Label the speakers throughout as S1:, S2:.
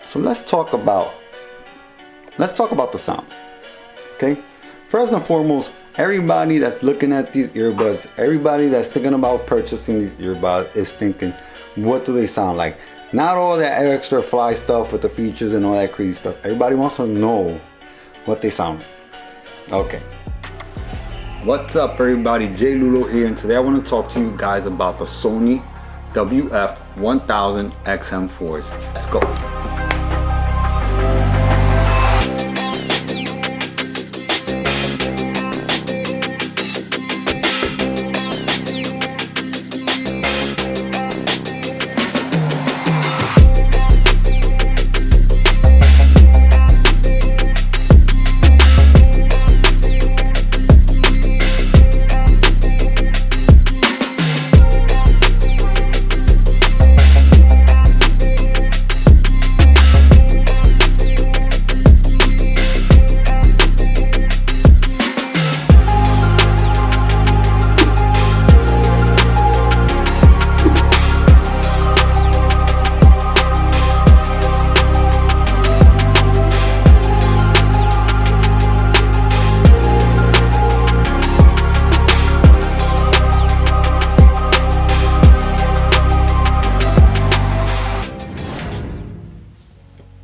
S1: So let's talk about the sound. Okay, first and foremost, everybody that's looking at these earbuds, everybody that's thinking about purchasing these earbuds is thinking, what do they sound like? Not all that extra fly stuff with the features and all that crazy stuff. Everybody wants to know what they sound like. Okay. What's up everybody, J.Lulo here, and today I want to talk to you guys about the Sony WF-1000XM4s. Let's go.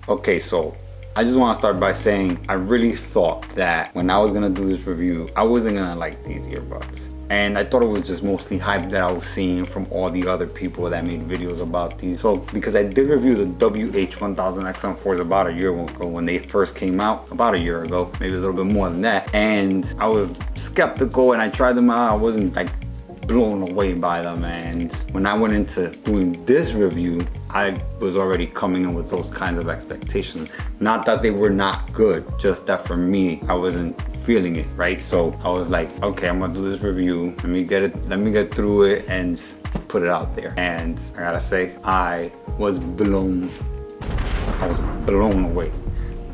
S1: Okay, so I just want to start by saying I really thought that when I was gonna do this review, I wasn't gonna like these earbuds. And I thought it was just mostly hype that I was seeing from all the other people that made videos about these. So because I did review the WH-1000XM4s about a year ago when they first came out, about a year ago, maybe a little bit more than that. And I was skeptical and I tried them out. I wasn't like blown away by them, and when I went into doing this review, I was already coming in with those kinds of expectations. Not that they were not good, just that for me, I wasn't feeling it, right? So I was like, okay, I'm gonna do this review. Let me get through it and put it out there. And I gotta say, I was blown away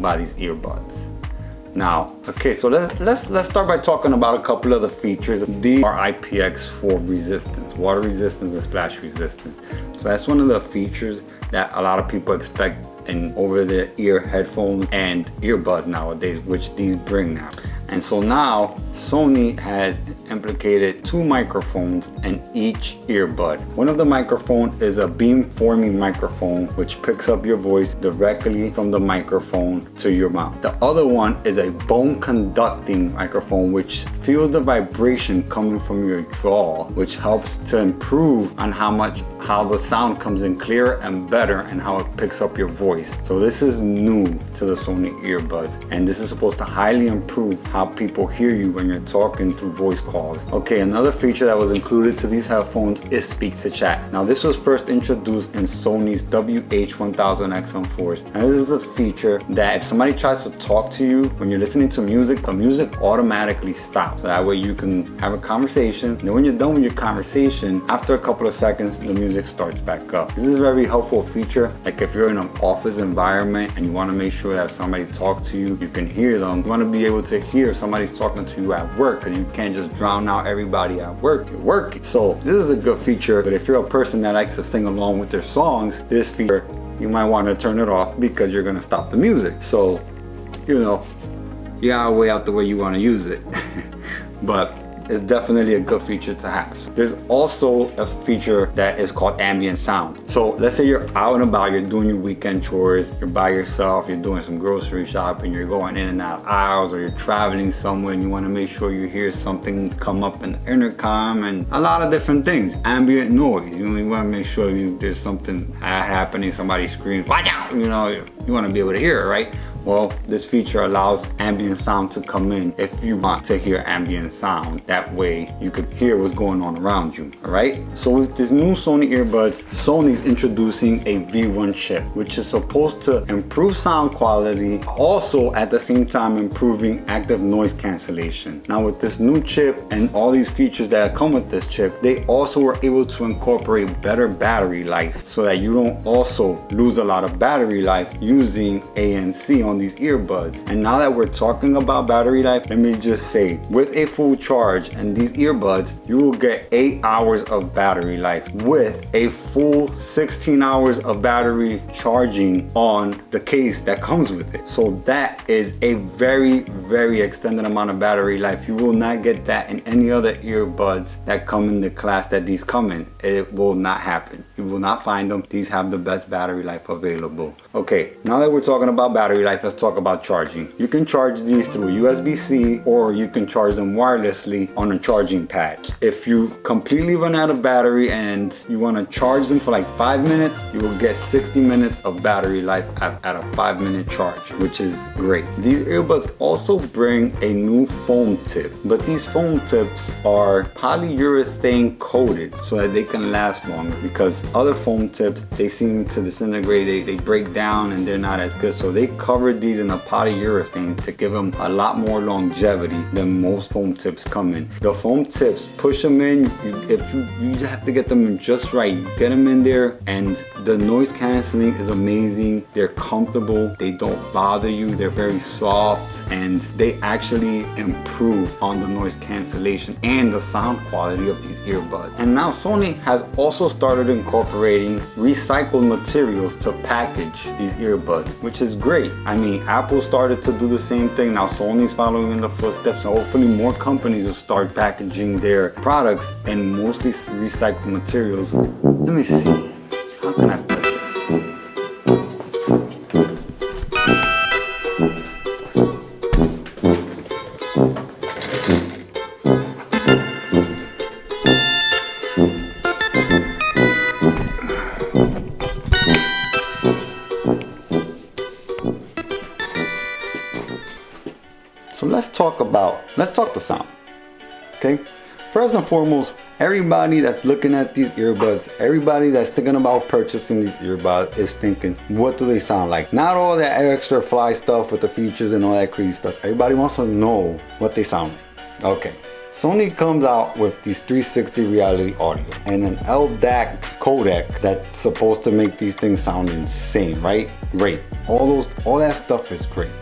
S1: by these earbuds. Now, okay, so let's start by talking about a couple of the features. These are IPX4 resistance, water resistance and splash resistant. So that's one of the features that a lot of people expect in over-the-ear headphones and earbuds nowadays, which these bring now. And so now Sony has implicated 2 microphones in each earbud. One of the microphones is a beam-forming microphone which picks up your voice directly from the microphone to your mouth. The other one is a bone-conducting microphone which feels the vibration coming from your jaw, which helps to improve on how the sound comes in clearer and better and how it picks up your voice. So this is new to the Sony earbuds, and this is supposed to highly improve how people hear you when you're talking through voice calls. Okay, another feature that was included to these headphones is speak to chat. Now this was first introduced in Sony's WH-1000XM4s, and this is a feature that if somebody tries to talk to you when you're listening to music, the music automatically stops. So that way you can have a conversation, and then when you're done with your conversation, after a couple of seconds, the music starts back up. This is a very helpful feature. Like if you're in an office environment and you want to make sure that if somebody talks to you, you can hear them. You want to be able to hear if somebody's talking to you at work, and you can't just drown out everybody at work. You're working. So this is a good feature, but if you're a person that likes to sing along with their songs, this feature, you might want to turn it off because you're going to stop the music. So, you know, you gotta weigh out the way you want to use it. But it's definitely a good feature to have. There's also a feature that is called ambient sound. So let's say you're out and about, you're doing your weekend chores, you're by yourself, you're doing some grocery shopping, you're going in and out aisles, or you're traveling somewhere and you want to make sure you hear something come up in the intercom, and a lot of different things. Ambient noise, you want to make sure there's something happening, somebody screams, watch out, you know, you want to be able to hear it, right? Well, this feature allows ambient sound to come in if you want to hear ambient sound. That way you could hear what's going on around you, all right? So with this new Sony earbuds, Sony's introducing a V1 chip, which is supposed to improve sound quality, also at the same time improving active noise cancellation. Now with this new chip and all these features that come with this chip, they also were able to incorporate better battery life so that you don't also lose a lot of battery life using ANC on these earbuds. And now that we're talking about battery life, let me just say, with a full charge and these earbuds, you will get 8 hours of battery life with a full 16 hours of battery charging on the case that comes with it. So that is a very extended amount of battery life. You will not get that in any other earbuds that come in the class that these come in. It will not happen. You will not find them. These have the best battery life available. Okay, now that we're talking about battery life, let's talk about charging. You can charge these through USB-C, or you can charge them wirelessly on a charging pad. If you completely run out of battery and you want to charge them for like 5 minutes, you will get 60 minutes of battery life at a 5-minute charge, which is great. These earbuds also bring a new foam tip, but these foam tips are polyurethane coated so that they can last longer, because other foam tips, they seem to disintegrate, they break down and they're not as good. So they covered these in a polyurethane to give them a lot more longevity than most foam tips come in. The foam tips, push them in, you have to get them in just right. You get them in there and the noise canceling is amazing. They're comfortable, they don't bother you, they're very soft, and they actually improve on the noise cancellation and the sound quality of these earbuds. And now Sony has also started incorporating recycled materials to package these earbuds, which is great. I mean, Apple started to do the same thing. Now Sony's following in the footsteps, and hopefully more companies will start packaging their products in mostly recycled materials. Let me see. How can I put this? So let's talk the sound. Okay? First and foremost, everybody that's looking at these earbuds, everybody that's thinking about purchasing these earbuds is thinking, what do they sound like? Not all that extra fly stuff with the features and all that crazy stuff. Everybody wants to know what they sound like. Okay. Sony comes out with these 360 reality audio and an LDAC codec that's supposed to make these things sound insane, right? Great. All that stuff is great.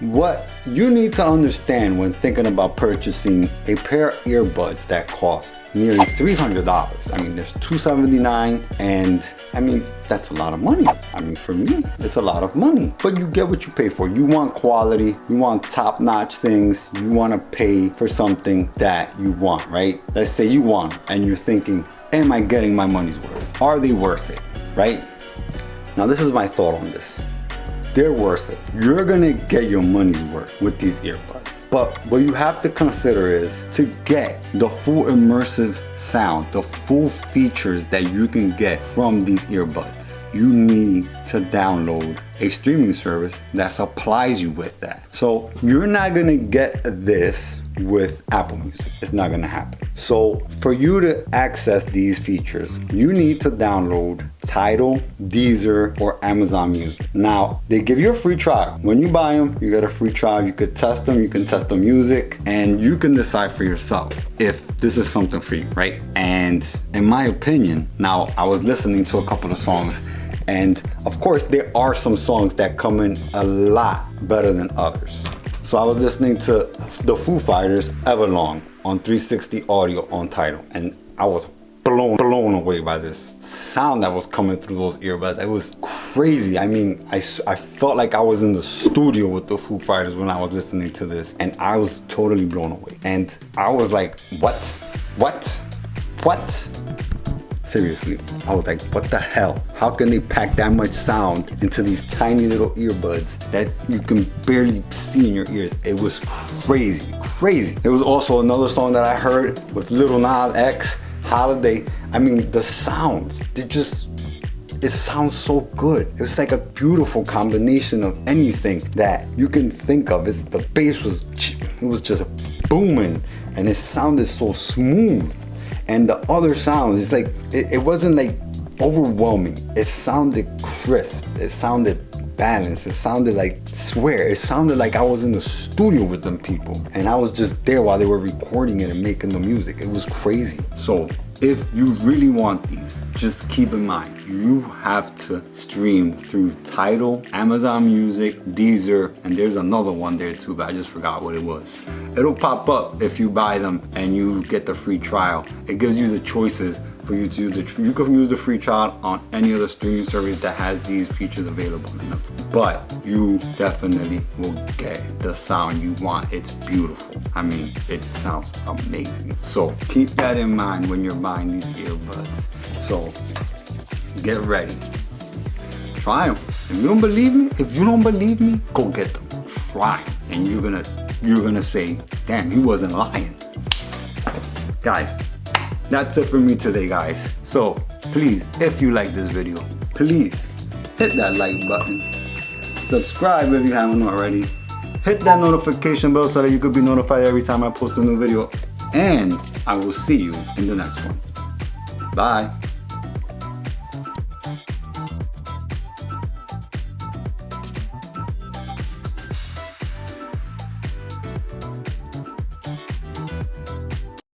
S1: What you need to understand when thinking about purchasing a pair of earbuds that cost nearly $300. I mean, there's $279, and I mean, that's a lot of money. I mean, for me, it's a lot of money, but you get what you pay for. You want quality, you want top-notch things, you want to pay for something that you want, right? Let's say you want, and you're thinking, am I getting my money's worth? Are they worth it, right? Now, this is my thought on this. They're worth it. You're gonna get your money's worth with these earbuds. But what you have to consider is to get the full immersive sound, the full features that you can get from these earbuds, you need to download a streaming service that supplies you with that. So you're not gonna get this with Apple Music. It's not gonna happen. So for you to access these features, you need to download Tidal, Deezer, or Amazon Music. Now, they give you a free trial. When you buy them, you get a free trial. You could test them, you can test the music, and you can decide for yourself if this is something for you, right? And in my opinion, now I was listening to a couple of songs, and of course there are some songs that come in a lot better than others. So I was listening to the Foo Fighters Everlong on 360 audio on Tidal, and I was blown away by this sound that was coming through those earbuds. It was crazy. I mean, I felt like I was in the studio with the Foo Fighters when I was listening to this, and I was totally blown away. And I was like, what? Seriously, I was like, what the hell? How can they pack that much sound into these tiny little earbuds that you can barely see in your ears? It was crazy. There was also another song that I heard with Lil Nas X, Holiday. I mean, the sounds, it sounds so good. It was like a beautiful combination of anything that you can think of. The bass was just booming, and it sounded so smooth. And the other sounds, it's like, it wasn't like overwhelming. It sounded crisp. It sounded balanced. It sounded like, it sounded like I was in the studio with them people. And I was just there while they were recording it and making the music. It was crazy. So if you really want these, just keep in mind, you have to stream through Tidal, Amazon Music, Deezer, and there's another one there too, but I just forgot what it was. It'll pop up if you buy them and you get the free trial. It gives you the choices for you to use you can use the free trial on any other streaming service that has these features available in them. But you definitely will get the sound you want. It's beautiful. I mean, it sounds amazing. So keep that in mind when you're buying these earbuds. So get ready. Try them. If you don't believe me, go get them. Try them. And you're gonna say, damn, he wasn't lying. Guys, that's it for me today, guys. So please, if you like this video, please hit that like button. Subscribe if you haven't already. Hit that notification bell so that you could be notified every time I post a new video. And I will see you in the next one. Bye.